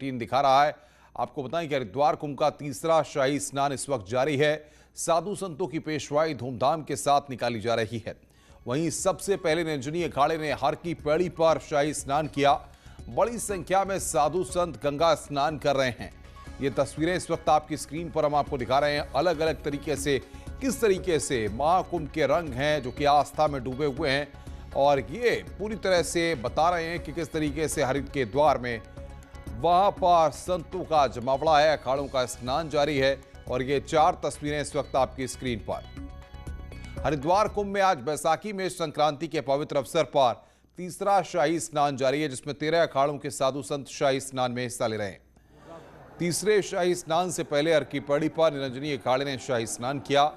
Team दिखा रहा है। आपको बताएं कि हरिद्वार कुंभ का तीसरा शाही स्नान इस वक्त जारी है। साधु संतों की पेशवाई धूमधाम के साथ निकाली जा रही है। वहीं सबसे पहले निरंजनी अखाड़े ने हर की पैड़ी पर शाही स्नान किया। बड़ी संख्या में साधु संत गंगा स्नान कर रहे हैं। ये तस्वीरें इस वक्त आपकी स्क्रीन पर हम आपको दिखा रहे हैं। अलग अलग तरीके से किस तरीके से महाकुंभ के रंग हैं जो कि आस्था में डूबे हुए हैं, और ये पूरी तरह से बता रहे हैं कि किस तरीके से हरिद्वार के द्वार में वहां पर संतों का जमावड़ा है, अखाड़ों का स्नान जारी है। और ये 4 तस्वीरें इस वक्त आपकी स्क्रीन पर। हरिद्वार कुंभ में आज बैसाखी में संक्रांति के पवित्र अवसर पर तीसरा शाही स्नान जारी है, जिसमें 13 अखाड़ों के साधु संत शाही स्नान में हिस्सा ले रहे हैं। तीसरे शाही स्नान से पहले हर की पैड़ी पर निरंजनी अखाड़े ने शाही स्नान किया।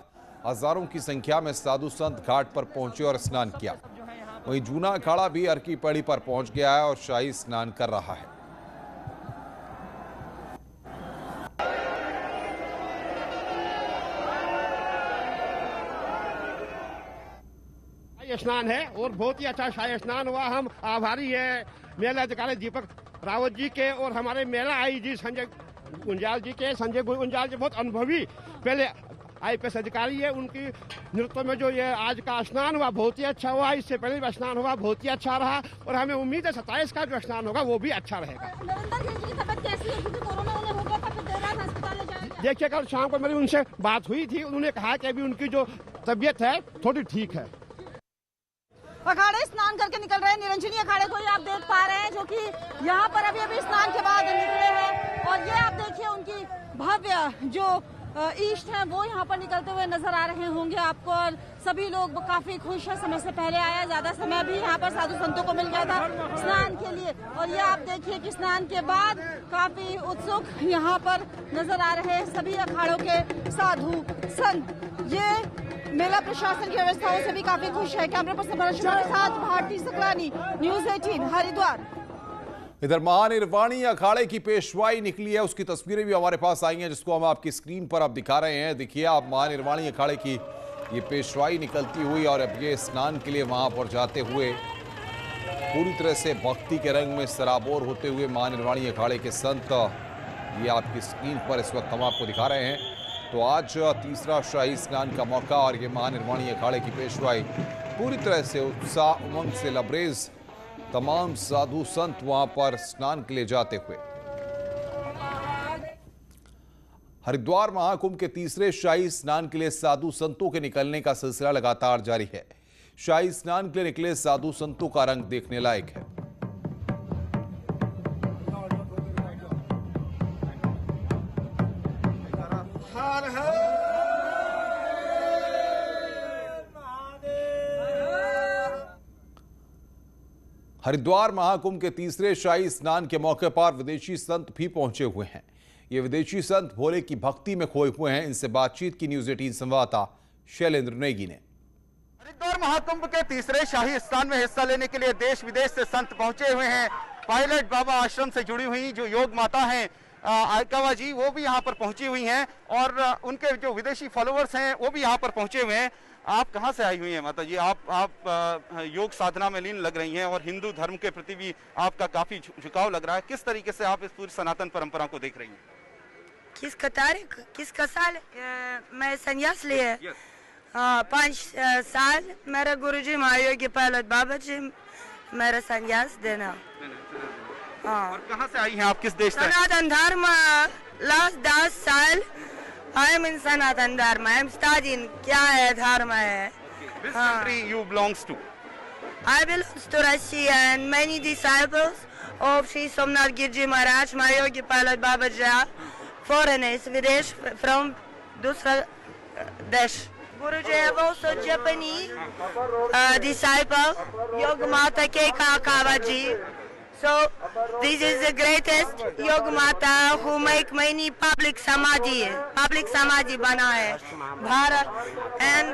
हजारों की संख्या में साधु संत घाट पर पहुंचे और स्नान किया। वहीं जूना अखाड़ा भी हर की पैड़ी पर पहुंच गया है और शाही स्नान कर रहा है। स्नान है और बहुत ही अच्छा शाही स्नान हुआ। हम आभारी है मेला अधिकारी दीपक रावत जी के और हमारे मेला आईजी संजय गुंजाल जी के। संजय गुंजाल जी बहुत अनुभवी पहले IPS अधिकारी है। उनकी नेतृत्व में जो ये आज का स्नान हुआ बहुत ही अच्छा हुआ। इससे पहले भी स्नान हुआ बहुत ही अच्छा रहा और हमें उम्मीद है 27 का जो स्नान होगा वो भी अच्छा रहेगा। देखिए कल शाम को मेरी उनसे बात हुई थी। उन्होंने कहा कि अभी उनकी जो तबीयत है थोड़ी ठीक है। अखाड़े स्नान करके निकल रहे हैं। निरंजनी अखाड़े को ही आप देख पा रहे हैं जो कि यहाँ पर अभी स्नान के बाद निकले हैं। और ये आप देखिए उनकी भव्य जो ईष्ट हैं वो यहाँ पर निकलते हुए नजर आ रहे होंगे आपको। और सभी लोग काफी खुश हैं। समय से पहले आया, ज्यादा समय भी यहाँ पर साधु संतों को मिल गया था स्नान के लिए। और ये आप देखिए कि स्नान के बाद काफी उत्सुक यहाँ पर नजर आ रहे हैं सभी अखाड़ों के साधु संत। ये मेला प्रशासन की व्यवस्थाओं से भी काफी खुश है। कैमरा पर्सन भरत के साथ भारती सकलानी, न्यूज़ 18 हरिद्वार। इधर महानिर्वाणी अखाड़े की पेशवाई निकली है, उसकी तस्वीरें भी हमारे पास आई हैं, जिसको हम आपकी स्क्रीन पर अब दिखा रहे हैं। देखिए आप महानिर्वाणी अखाड़े की ये पेशवाई निकलती हुई और अब ये स्नान के लिए वहां पर जाते हुए पूरी तरह से भक्ति के रंग में सराबोर होते हुए महानिर्वाणी अखाड़े के संत ये आपकी स्क्रीन पर इस वक्त हम आपको दिखा रहे हैं। तो आज तीसरा शाही स्नान का मौका और ये महानिर्वाणी अखाड़े की पेशवाई पूरी तरह से उत्साह उमंग से लबरेज तमाम साधु संत वहां पर स्नान के लिए जाते हुए। हरिद्वार महाकुंभ के तीसरे शाही स्नान के लिए साधु संतों के निकलने का सिलसिला लगातार जारी है। शाही स्नान के लिए निकले साधु संतों का रंग देखने लायक है। हरिद्वार महाकुंभ के तीसरे शाही स्नान के मौके पर विदेशी संत भी पहुंचे हुए हैं। ये विदेशी संत भोले की भक्ति में खोए हुए हैं। इनसे बातचीत की न्यूज़ 18 संवाददाता शैलेंद्र नेगी ने। हरिद्वार महाकुंभ के तीसरे शाही स्नान में हिस्सा लेने के लिए देश विदेश से संत पहुंचे हुए हैं। पायलट बाबा आश्रम से जुड़ी हुई जो योग माता हैं आयकावा जी, वो भी यहाँ पर पहुंची हुई हैं और उनके जो विदेशी फॉलोअर्स हैं वो भी यहाँ पर पहुंचे हुए हैं। आप कहाँ से आई हुई हैं माता जी? आप योग साधना में लीन लग रही हैं और हिंदू धर्म के प्रति भी आपका काफी झुकाव लग रहा है। किस तरीके से आप इस पूरी सनातन परंपरा को देख रही हैं? किसका तारीख, किसका साल? मैं संन्यास लिए 5 साल। मेरा गुरुजी महायोगी पायलट बाबा जी मेरा संन्यास देना। और कहाँ से आई हैं आप? किस देश से? सनातन धर्म लास्ट 10 साल। आई एम इन सनातन धर्म। आई एम स्टडीइंग क्या है धर्म है। Which country you belongs to? I belongs to Russia and many disciples of Sri Somnath Giriji Maharaj, Mahayogi Palat Babaji, foreigners, Videsh from दूसरा देश। Guruji have also Japanese disciple, Yoga Mata Keikawa-ji. So this is the greatest Yoga Mata who make many public samadhi बना है Bharat. And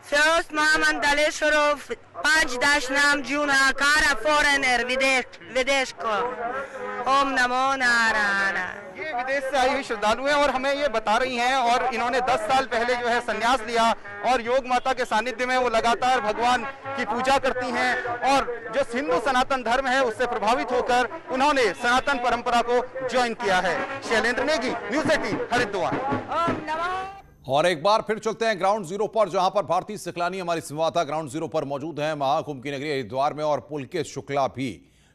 first Mahamandaleshwar of 5 नाम जूना कारा foreigner विदेश को। ओम नमो नारायण। ये प्रदेश से आई हुई श्रद्धालु हैं और हमें ये बता रही हैं, और इन्होंने 10 साल पहले जो है संन्यास लिया और योग माता के सानिध्य में वो लगातार भगवान की पूजा करती हैं, और जो हिंदू सनातन धर्म है उससे प्रभावित होकर उन्होंने सनातन परंपरा को ज्वाइन किया है। शैलेंद्र नेगी, न्यूज़ 18 हरिद्वार। और एक बार फिर चलते हैं ग्राउंड जीरो पर, जहां पर भारती सिकलानी हमारी संवाददाता ग्राउंड जीरो पर मौजूद हैं। महाकुंभ की नगरी हरिद्वार में और पुलकित शुक्ला भी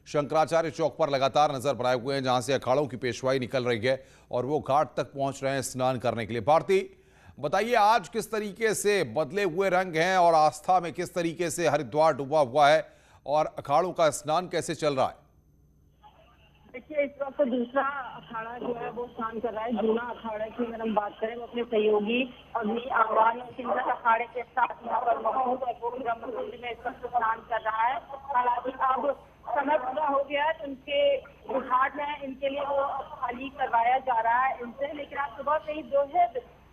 शंकराचार्य चौक पर लगातार नजर बनाए हुए हैं, जहां से अखाड़ों की पेशवाई निकल रही है और वो घाट तक पहुंच रहे हैं स्नान करने के लिए। भारती, बताइए आज किस तरीके से बदले हुए रंग हैं और आस्था में किस तरीके से हरिद्वार डूबा हुआ है और अखाड़ों का स्नान कैसे चल रहा है? देखिए, इस वक्त दूसरा अखाड़ा जो है वो स्नान कर रहा है। जूना अखाड़े की अगर हम बात करें, वो अपने सहयोगी अग्नि आह्वान और किन्नर अखाड़े के साथ यहाँ पर मौजूद है। वो ब्रह्मकुंड में इस वक्त स्नान कर रहा है। हालांकि अब समय पूरा हो गया है तो उनके घाट है, इनके लिए वो खाली करवाया जा रहा है इनसे। लेकिन आज सुबह से ही जो है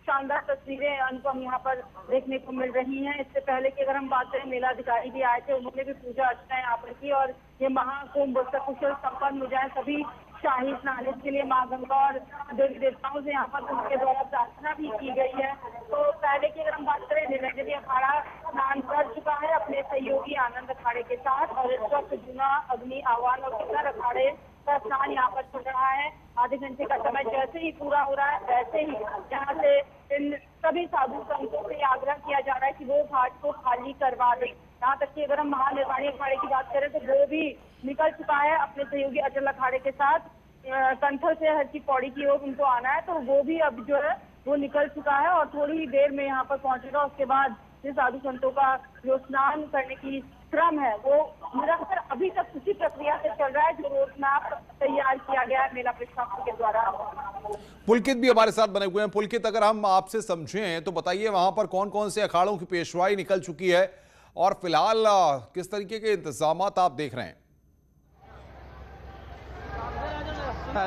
शानदार तस्वीरें अनुपम यहाँ पर देखने को मिल रही हैं। इससे पहले की अगर हम बात करें, मेला अधिकारी भी आए थे, उन्होंने भी पूजा अर्चना यहाँ पर की और ये महाकुंभ सकुशल संपन्न हो जाए, सभी शाही स्नान इसके लिए मां गंगा और देवी देवताओं से यहाँ पर उनके द्वारा प्रार्थना भी की गई है। तो पहले की अगर हम बात करें, निरंजनी अखाड़ा स्नान कर चुका है अपने सहयोगी आनंद अखाड़े के साथ, और इस वक्त जूना अग्नि आह्वान और किन्नर अखाड़े का स्नान यहाँ पर चल रहा है। आधे घंटे का समय जैसे ही पूरा हो रहा है, वैसे ही यहाँ से इन सभी साधु संतों से आग्रह किया जा रहा है कि वो घाट को खाली करवा दें। यहाँ तक कि अगर हम महानिर्वाणी अखाड़े की बात करें तो वो भी निकल चुका है अपने सहयोगी अचल अखाड़े के साथ। कंथल से हर की पौड़ी की ओर उनको आना है, तो वो भी अब जो है वो निकल चुका है और थोड़ी ही देर में यहाँ पर पहुंचेगा। उसके बाद ये साधु संतों का जो स्नान करने की क्रम है वो निरंतर अभी तक उसी प्रक्रिया से चल रहा है जो रोड मैप तैयार किया गया है मेला प्रशासन के द्वारा। पुलकित भी हमारे साथ बने हुए हैं। पुलकित, अगर हम आपसे समझें तो बताइए वहां पर कौन कौन से अखाड़ों की पेशवाई निकल चुकी है और फिलहाल किस तरीके के इंतजाम आप देख रहे हैं?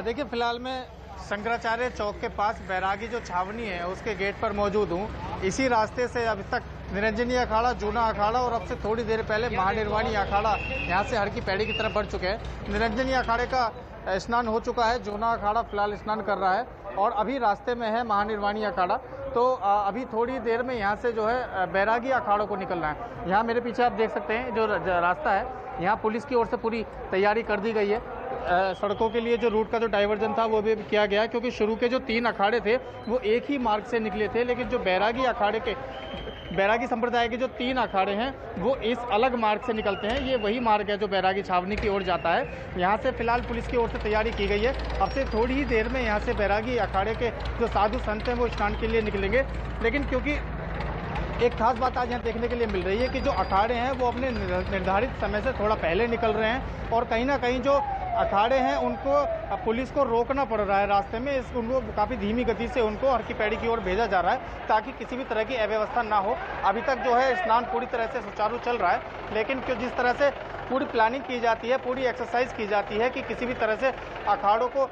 देखिए, फिलहाल मैं शंकराचार्य चौक के पास बैरागी जो छावनी है उसके गेट पर मौजूद हूँ। इसी रास्ते से अभी तक निरंजनी अखाड़ा, जूना अखाड़ा और अब से थोड़ी देर पहले महानिर्वाणी अखाड़ा यहाँ से हर की पैड़ी की तरफ बढ़ चुके हैं। निरंजनी अखाड़े का स्नान हो चुका है, जूना अखाड़ा फिलहाल स्नान कर रहा है और अभी रास्ते में है महानिर्वाणी अखाड़ा। तो अभी थोड़ी देर में यहाँ से जो है बैरागी अखाड़ों को निकलना है। यहाँ मेरे पीछे आप देख सकते हैं जो रास्ता है, यहाँ पुलिस की ओर से पूरी तैयारी कर दी गई है। सड़कों के लिए जो रूट का जो डाइवर्जन था वो भी किया गया, क्योंकि शुरू के जो 3 अखाड़े थे वो एक ही मार्ग से निकले थे, लेकिन जो बैरागी अखाड़े के बैरागी संप्रदाय के जो 3 अखाड़े हैं वो इस अलग मार्ग से निकलते हैं। ये वही मार्ग है जो बैरागी छावनी की ओर जाता है। यहाँ से फिलहाल पुलिस की ओर से तैयारी की गई है। अब से थोड़ी ही देर में यहाँ से बैरागी अखाड़े के जो साधु संत हैं वो स्नान के लिए निकलेंगे। लेकिन क्योंकि एक खास बात आज यहाँ देखने के लिए मिल रही है कि जो अखाड़े हैं वो अपने निर्धारित समय से थोड़ा पहले निकल रहे हैं और कहीं ना कहीं जो अखाड़े हैं उनको पुलिस को रोकना पड़ रहा है रास्ते में। उनको काफ़ी धीमी गति से उनको हर की पैड़ी की ओर भेजा जा रहा है ताकि किसी भी तरह की अव्यवस्था ना हो। अभी तक जो है स्नान पूरी तरह से सुचारू चल रहा है, लेकिन जिस तरह से पूरी प्लानिंग की जाती है, पूरी एक्सरसाइज की जाती है कि किसी भी तरह से अखाड़ों को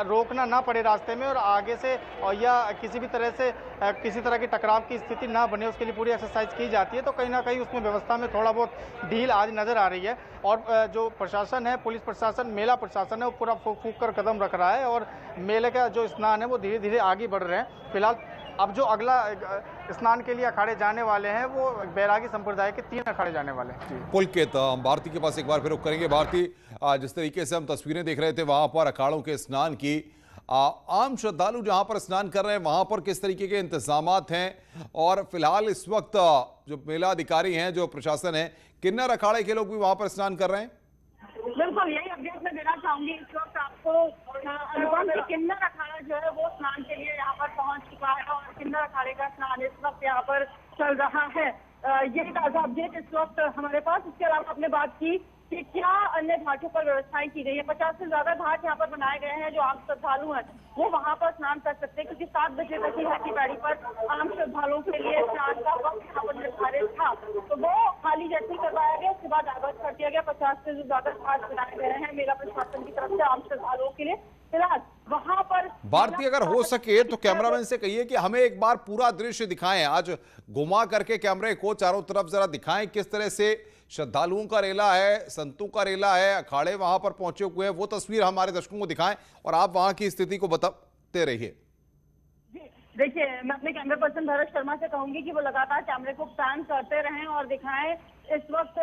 रोकना ना पड़े रास्ते में और आगे से या किसी भी तरह से किसी तरह की टकराव की स्थिति ना बने, उसके लिए पूरी एक्सरसाइज की जाती है। तो कहीं ना कहीं उसमें व्यवस्था में थोड़ा बहुत ढील आज नज़र आ रही है और जो प्रशासन है, पुलिस प्रशासन, मेला प्रशासन है, वो पूरा फूक कर कदम रख रहा है और मेले का जो स्नान है वो धीरे धीरे आगे बढ़ रहे हैं। फिलहाल अब जो अगला स्नान के लिए अखाड़े जाने वाले हैं वो बैरागी संप्रदाय के 3 अखाड़े जाने वाले हैं। पुलकित, हम भारती के पास एक बार फिर रुक करेंगे। भारती, जिस तरीके से हम तस्वीरें देख रहे थे वहां पर अखाड़ों के स्नान की, आम श्रद्धालु जहां पर स्नान कर रहे हैं वहां पर किस तरीके के इंतजामात हैं और फिलहाल इस वक्त जो मेला अधिकारी हैं, जो प्रशासन है, किन्नर अखाड़े के लोग भी वहां पर स्नान कर रहे हैं? बिल्कुल, यही अपडेट मैं देना चाहूंगी इस वक्त आपको। अनुपम, किन्नर अखाड़ा जो है वो स्नान के लिए यहाँ पर पहुंच चुका है और किन्नर अखाड़े का स्नान इस वक्त यहाँ पर चल रहा है। ये ताजा अपडेट इस वक्त हमारे पास। इसके अलावा आपने बात की कि क्या अन्य घाटों पर व्यवस्थाएं की गई है। 50 से ज्यादा घाट यहाँ पर बनाए गए हैं जो आम श्रद्धालु हैं वो वहाँ पर स्नान कर सकते हैं, क्योंकि 7 बजे तक ही हर की पैड़ी पर आम श्रद्धालुओं के लिए स्नान का वक्त यहाँ पर निर्धारित था, तो वो खाली जैसे ही करवाया गया। उसके बाद आगाज कर दिया गया। 50 से ज्यादा घाट बनाए गए हैं मेला प्रशासन की तरफ से आम श्रद्धालुओं के लिए। फिलहाल वहां पर भारती, अगर हो सके तो कैमरामैन से कहिए कि हमें एक बार पूरा दृश्य दिखाएं, आज घुमा करके कैमरे को चारों तरफ जरा दिखाएं किस तरह से श्रद्धालुओं का रेला है, संतों का रेला है, अखाड़े वहां पर पहुंचे हुए हैं, वो तस्वीर हमारे दर्शकों को दिखाएं और आप वहां की स्थिति को देखते रहिए। देखिए, मैं अपने कैमरा पर्सन भरत शर्मा से कहूंगी कि वो लगातार कैमरे को पैन करते रहें और दिखाएं इस वक्त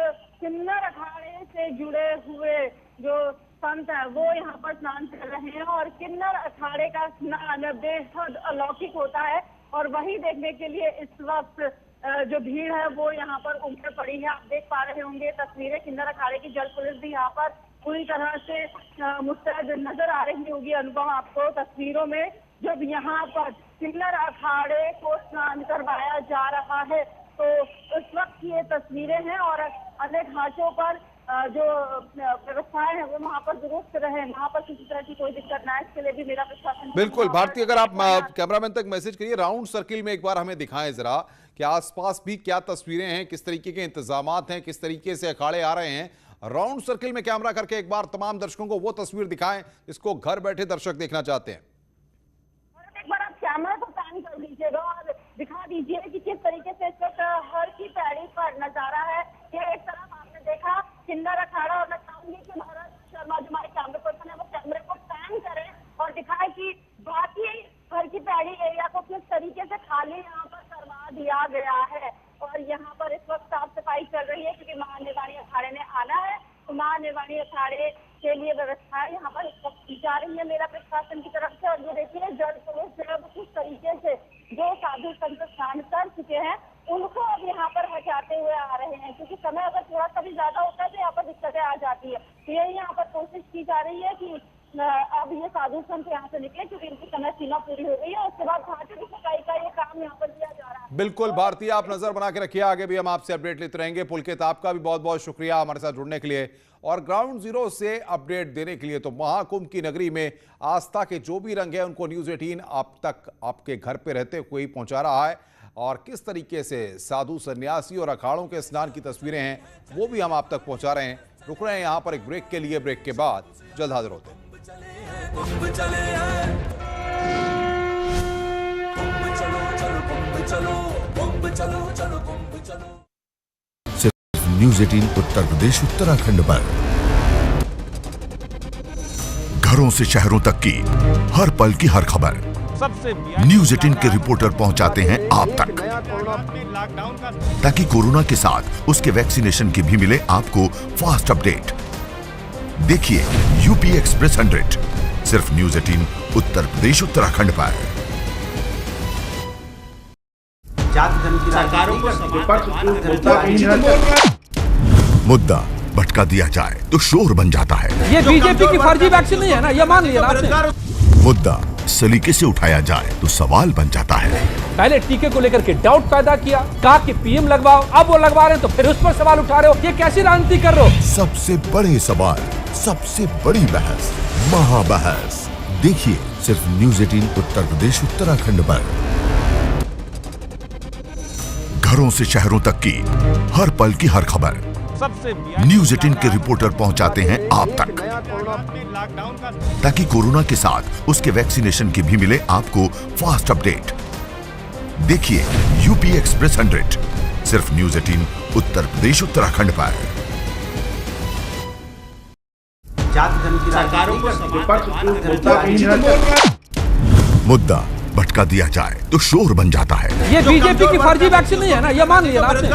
किन्नर अखाड़े से जुड़े हुए जो संत है वो यहाँ पर स्नान कर रहे हैं और किन्नर अखाड़े का स्नान बेहद अलौकिक होता है और वही देखने के लिए इस वक्त जो भीड़ है वो यहाँ पर उमड़ पड़ी है। आप देख पा रहे होंगे तस्वीरें, किन्नर अखाड़े की जल पुलिस भी यहाँ पर पूरी तरह से मुस्तैद नजर आ रही होगी। अनुभव आपको तस्वीरों में जब यहाँ पर किन्नर अखाड़े को स्नान करवाया जा रहा है तो इस वक्त की ये तस्वीरें हैं और अनेक घाटों पर जो व्यवस्थाएं हैं वो वहाँ पर दुरुस्त रहे, वहाँ पर किसी तरह की कोई दिक्कत ना है, इसके लिए भी मेरा प्रशासन। बिल्कुल भारती, अगर आप कैमरामैन तक मैसेज करिए, राउंड सर्किल में एक बार हमें दिखाएं जरा कि आसपास भी क्या तस्वीरें हैं, किस तरीके के इंतजामात हैं, किस तरीके से अखाड़े आ रहे हैं। राउंड सर्किल में कैमरा करके एक बार तमाम दर्शकों को वो तस्वीर दिखाएं जिसको घर बैठे दर्शक देखना चाहते हैं। एक बार आप कैमरा को पैन कर लीजिएगा और दिखा दीजिए कि किस तरीके से इस वक्त हर की पैड़ी पर नजारा है। ये एक तरफ आपने देखा किन्नर अखाड़ा और मैं चाहूंगी कि भरत शर्मा जो हमारे कैमरा पर्सन है वो कैमरे को पैन करें और दिखाए कि बाकी हर की पैड़ी एरिया को किस तरीके से खाली यहाँ पर करवा दिया गया है और यहाँ पर इस वक्त साफ सफाई चल रही है क्योंकि महानिर्वाणी अखाड़े ने आना है तो महानिर्वाणी अखाड़े के लिए व्यवस्थाएं यहाँ पर इस वक्त की जा रही है मेरा प्रशासन की तरफ से। और ये देखिए जल पुलिस जो है किस तरीके से जो साधु संत स्नान कर चुके हैं उनको अब यहाँ पर हटाते हुए आ रहे हैं क्योंकि समय अगर थोड़ा सा भी ज्यादा होता है तो यहाँ पर दिक्कतें आ जाती है। तो यही यहाँ पर कोशिश की जा रही है कि अब ये साधु संत यहाँ से निकले क्योंकि इनकी समय सीमा पूरी हो गई है। उसके बाद घाटों की सफाई का ये काम यहाँ पर किया जा रहा है। बिल्कुल भारतीय, आप नजर बना के रखिए, आगे भी हम आपसे अपडेट लेते रहेंगे। पुलकित, आपका भी बहुत बहुत शुक्रिया हमारे साथ जुड़ने के लिए और ग्राउंड जीरो से अपडेट देने के लिए। तो महाकुंभ की नगरी में आस्था के जो भी रंग है उनको न्यूज़ 18 आप तक आपके घर पे रहते हुए ही पहुंचा रहा है और किस तरीके से साधु सन्यासी और अखाड़ों के स्नान की तस्वीरें हैं वो भी हम आप तक पहुंचा रहे हैं। रुक रहे हैं यहाँ पर एक ब्रेक के लिए, ब्रेक के बाद जल्द हाजिर होते हैं। सिर्फ न्यूज़ 18 उत्तर प्रदेश उत्तराखंड पर घरों से शहरों तक की हर पल की हर खबर न्यूज़ 18 के रिपोर्टर पहुंचाते हैं आप तक ताकि कोरोना के साथ उसके वैक्सीनेशन की भी मिले आपको फास्ट अपडेट। देखिए यूपी एक्सप्रेस 100 सिर्फ न्यूज़ 18 उत्तर प्रदेश उत्तराखंड पर। मुद्दा भटका दिया जाए तो शोर बन जाता है। ये बीजेपी की फर्जी वैक्सीन नहीं है ना, ये मान लिया आपने। मुद्दा सलीके से उठाया जाए तो सवाल बन जाता है। पहले टीके को लेकर के डाउट पैदा किया, कहा कि पीएम लगवाओ, अब वो लगवा रहे हैं तो फिर उस पर सवाल उठा रहे हो, ये कैसी राजनीति कर रहे हो? सबसे बड़े सवाल, सबसे बड़ी बहस, महाबहस देखिए सिर्फ न्यूज़ 18 उत्तर प्रदेश उत्तराखंड पर। घरों से शहरों तक की हर पल की हर खबर न्यूज़ 18 के रिपोर्टर पहुंचाते हैं आप तक ताकि कोरोना के साथ उसके वैक्सीनेशन की भी मिले आपको फास्ट अपडेट। देखिए यूपी एक्सप्रेस 100 सिर्फ न्यूज़ 18 उत्तर प्रदेश उत्तराखंड पर। मुद्दा भटका दिया जाए तो शोर बन जाता है। ये बीजेपी की फर्जी वैक्सीन नहीं है ना, ये मान लिया आपने।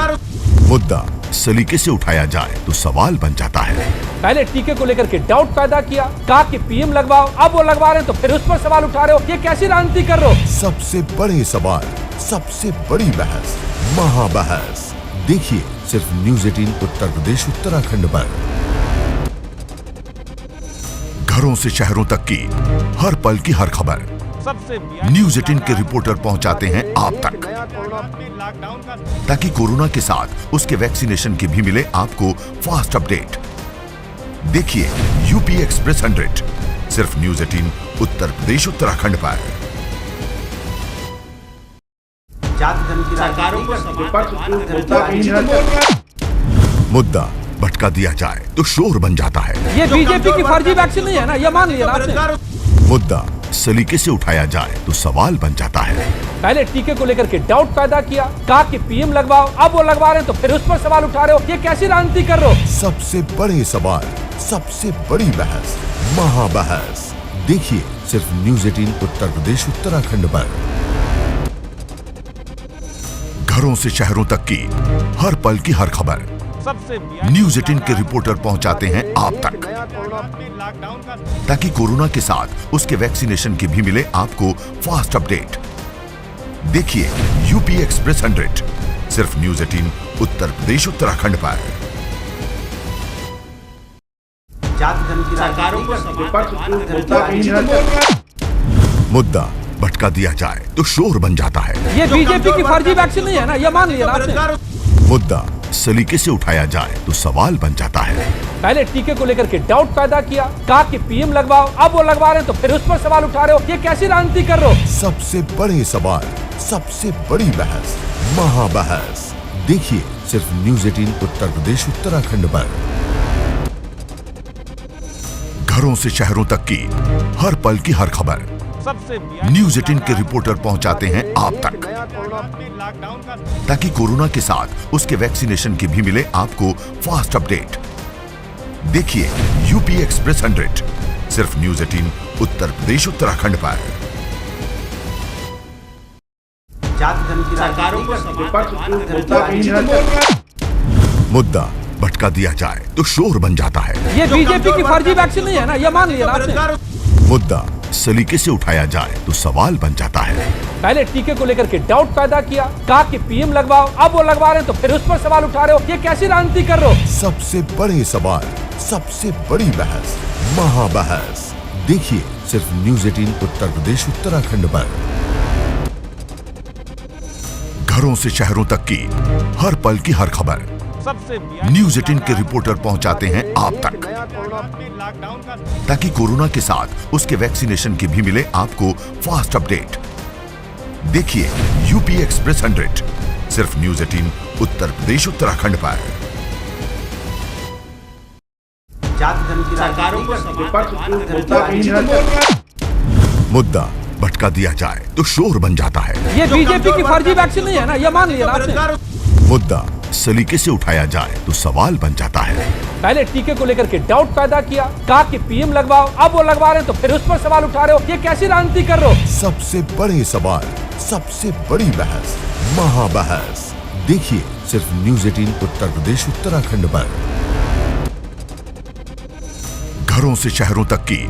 मुद्दा सलीके से उठाया जाए तो सवाल बन जाता है। पहले टीके को लेकर के डाउट पैदा किया, कहा कि पीएम लगवाओ, अब वो लगवा रहे हैं तो फिर उस पर सवाल उठा रहे हो, ये कैसी राजनीति कर रहे हो? सबसे बड़े सवाल, सबसे बड़ी बहस, महाबहस देखिए सिर्फ न्यूज़ 18 उत्तर प्रदेश उत्तराखंड पर। घरों से शहरों तक की हर पल की हर खबर न्यूज़ 18 के रिपोर्टर पहुंचाते हैं आप तक ताकि कोरोना के साथ उसके वैक्सीनेशन की भी मिले आपको फास्ट अपडेट। देखिए यूपी एक्सप्रेस 100 सिर्फ न्यूज़ 18 उत्तर प्रदेश उत्तराखंड पर। मुद्दा भटका दिया जाए तो शोर बन जाता है। ये बीजेपी की फर्जी वैक्सीन नहीं है ना, ये मान लिया आपने। मुद्दा सलीके से उठाया जाए तो सवाल बन जाता है। पहले टीके को लेकर के डाउट पैदा किया, कहा कि पीएम लगवाओ, अब वो लगवा रहे हैं तो फिर उस पर सवाल उठा रहे हो, ये कैसी राजनीति कर रहे हो? सबसे बड़े सवाल, सबसे बड़ी बहस, महाबहस देखिए सिर्फ न्यूज 18 उत्तर प्रदेश उत्तराखंड पर। घरों से शहरों तक की हर पल की हर खबर न्यूज 18 के रिपोर्टर पहुंचाते हैं आप तक, ताकि कोरोना के साथ उसके वैक्सीनेशन की भी मिले आपको फास्ट अपडेट। देखिए यूपी एक्सप्रेस 100 सिर्फ न्यूज 18 उत्तर प्रदेश उत्तराखंड पर। मुद्दा भटका दिया जाए तो शोर बन जाता है। ये बीजेपी की फर्जी वैक्सीन नहीं है ना, ये मान लिया आपने। मुद्दा सलीके से उठाया जाए तो सवाल बन जाता है। पहले टीके को लेकर के डाउट पैदा किया, कहा कि पीएम लगवाओ, अब वो लगवा रहे हैं तो फिर उस पर सवाल उठा रहे हो, ये कैसी राजनीति कर रहे हो? सबसे बड़े सवाल, सबसे बड़ी बहस, महाबहस देखिए सिर्फ न्यूज 18 उत्तर प्रदेश उत्तराखंड पर। घरों से शहरों तक की हर पल की हर खबर न्यूज 18 के रिपोर्टर पहुंचाते हैं आप तक, ताकि कोरोना के साथ उसके वैक्सीनेशन की भी मिले आपको फास्ट अपडेट। देखिए यूपी एक्सप्रेस 100 सिर्फ न्यूज 18 उत्तर प्रदेश उत्तराखंड पर। मुद्दा भटका दिया जाए तो शोर बन जाता है। ये बीजेपी की फर्जी वैक्सीन नहीं है ना, ये मान लिया आपने। मुद्दा सलीके से उठाया जाए तो सवाल बन जाता है। पहले टीके को लेकर के डाउट पैदा किया, कहा कि पीएम लगवाओ, अब वो लगवा रहे हैं तो फिर उस पर सवाल उठा रहे हो, ये कैसी राजनीति कर रहे हो? सबसे बड़े सवाल, सबसे बड़ी बहस, महाबहस देखिए सिर्फ न्यूज 18 उत्तर प्रदेश उत्तराखंड पर। घरों से शहरों तक की हर पल की हर खबर न्यूज 18 के रिपोर्टर पहुंचाते हैं आप तक, ताकि कोरोना के साथ उसके वैक्सीनेशन की भी मिले आपको फास्ट अपडेट। देखिए यूपी एक्सप्रेस 100 सिर्फ न्यूज 18 उत्तर प्रदेश उत्तराखंड पर। मुद्दा भटका दिया जाए तो शोर बन जाता है। ये बीजेपी की फर्जी वैक्सीन नहीं है ना, ये मान लिया आपने। मुद्दा सलीके से उठाया जाए तो सवाल बन जाता है। पहले टीके को लेकर के डाउट पैदा किया, कहा कि पीएम लगवाओ, अब वो लगवा रहे हैं तो फिर उस पर सवाल उठा रहे हो, ये कैसी राजनीति कर रहे हो? सबसे बड़े सवाल, सबसे बड़ी बहस, महाबहस देखिए सिर्फ न्यूज 18 उत्तर प्रदेश उत्तराखंड पर। घरों से शहरों तक की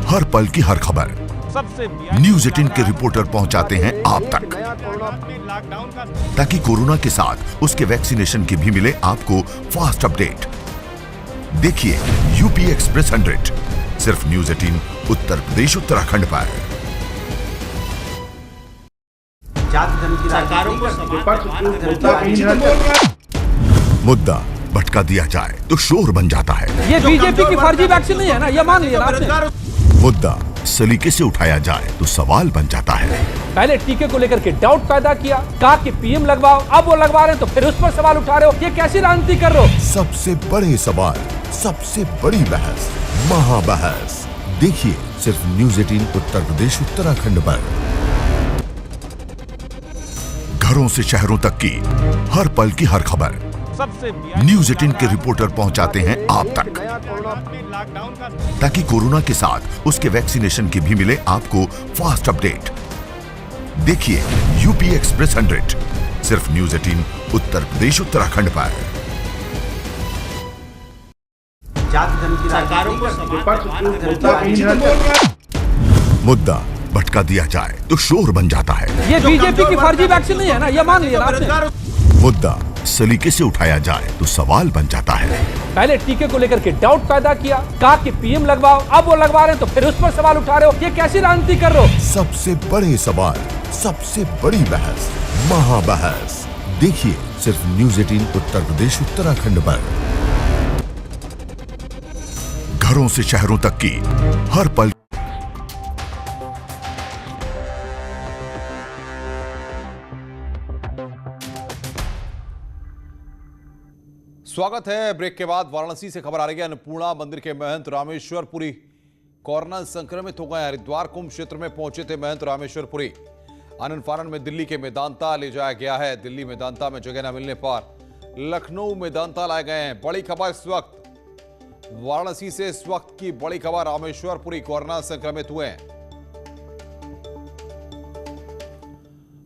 हर पल की हर खबर न्यूज 18 के रिपोर्टर पहुंचाते हैं आप तक, ताकि कोरोना के साथ उसके वैक्सीनेशन की भी मिले आपको फास्ट अपडेट। देखिए यूपी एक्सप्रेस 100 सिर्फ न्यूज 18 उत्तर प्रदेश उत्तराखंड पर। मुद्दा भटका दिया जाए तो शोर बन जाता है। ये बीजेपी की फर्जी वैक्सीन नहीं है ना, ये मान लिया आपने। मुद्दा सलीके से उठाया जाए तो सवाल बन जाता है। पहले टीके को लेकर के डाउट पैदा किया, कहा कि पीएम लगवाओ, अब वो लगवा रहे हैं तो फिर उस पर सवाल उठा रहे हो, ये कैसी राजनीति कर रहे हो? सबसे बड़े सवाल, सबसे बड़ी बहस, महाबहस देखिए सिर्फ न्यूज 18 उत्तर प्रदेश उत्तराखंड पर। घरों से शहरों तक की हर पल की हर खबर न्यूज 18 के रिपोर्टर पहुंचाते हैं आप तक, ताकि कोरोना के साथ उसके वैक्सीनेशन की भी मिले आपको फास्ट अपडेट। देखिए यूपी एक्सप्रेस 100 सिर्फ न्यूज 18 उत्तर प्रदेश उत्तराखंड पर। मुद्दा भटका दिया जाए तो शोर बन जाता है। ये बीजेपी की फर्जी वैक्सीन नहीं है ना, ये मान लिया आपने। मुद्दा सलीके से उठाया जाए तो सवाल बन जाता है। पहले टीके को लेकर के डाउट पैदा किया, कहा कि पीएम लगवाओ, अब वो लगवा रहे हैं तो फिर उस पर सवाल उठा रहे हो, ये कैसी राजनीति कर रहे हो? सबसे बड़े सवाल, सबसे बड़ी बहस, महाबहस देखिए सिर्फ न्यूज 18 उत्तर प्रदेश उत्तराखंड पर। घरों से शहरों तक की हर पल स्वागत है। ब्रेक के बाद वाराणसी से खबर आ रही है। अन्नपूर्णा मंदिर के महंत रामेश्वर पुरी कोरोना संक्रमित हो गए। हरिद्वार कुंभ क्षेत्र में पहुंचे थे महंत रामेश्वर पुरी। आनंद फानन में दिल्ली के मेदांता ले जाया गया है। दिल्ली मेदांता में जगह न मिलने पर लखनऊ मेदांता लाए गए हैं। बड़ी खबर इस वक्त वाराणसी से, इस वक्त की बड़ी खबर, रामेश्वर पुरी कोरोना संक्रमित हुए हैं।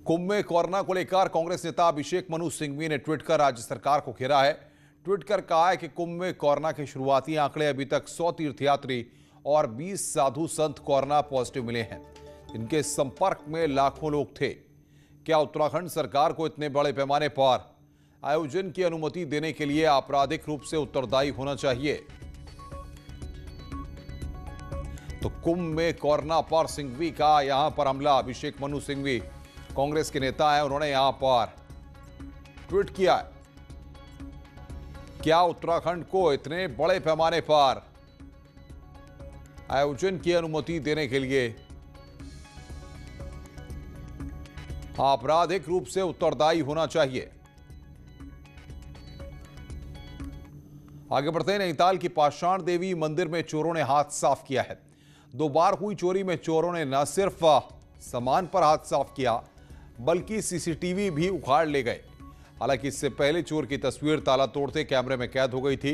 कुंभ में कोरोना को लेकर कांग्रेस नेता अभिषेक मनु सिंघवी ने ट्वीट कर राज्य सरकार को घेरा है। ट्वीट कर कहा है कि कुंभ में कोरोना के शुरुआती आंकड़े अभी तक 100 तीर्थयात्री और 20 साधु संत कोरोना पॉजिटिव मिले हैं। इनके संपर्क में लाखों लोग थे। क्या उत्तराखंड सरकार को इतने बड़े पैमाने पर आयोजन की अनुमति देने के लिए आपराधिक रूप से उत्तरदायी होना चाहिए? तो कुंभ में कोरोना पर सिंघवी का यहां पर हमला। अभिषेक मनु सिंघवी कांग्रेस के नेता हैं, उन्होंने यहां पर ट्वीट किया है। क्या उत्तराखंड को इतने बड़े पैमाने पर आयोजन की अनुमति देने के लिए आपराधिक रूप से उत्तरदायी होना चाहिए? आगे बढ़ते हैं। नैनीताल की पाषाण देवी मंदिर में चोरों ने हाथ साफ किया है। 2 बार हुई चोरी में चोरों ने न सिर्फ सामान पर हाथ साफ किया बल्कि सीसीटीवी भी उखाड़ ले गए। हालांकि इससे पहले चोर की तस्वीर ताला तोड़ते कैमरे में कैद हो गई थी।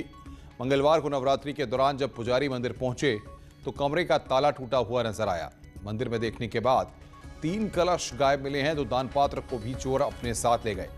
मंगलवार को नवरात्रि के दौरान जब पुजारी मंदिर पहुंचे तो कमरे का ताला टूटा हुआ नजर आया। मंदिर में देखने के बाद 3 कलश गायब मिले हैं, तो दान पात्र को भी चोर अपने साथ ले गए।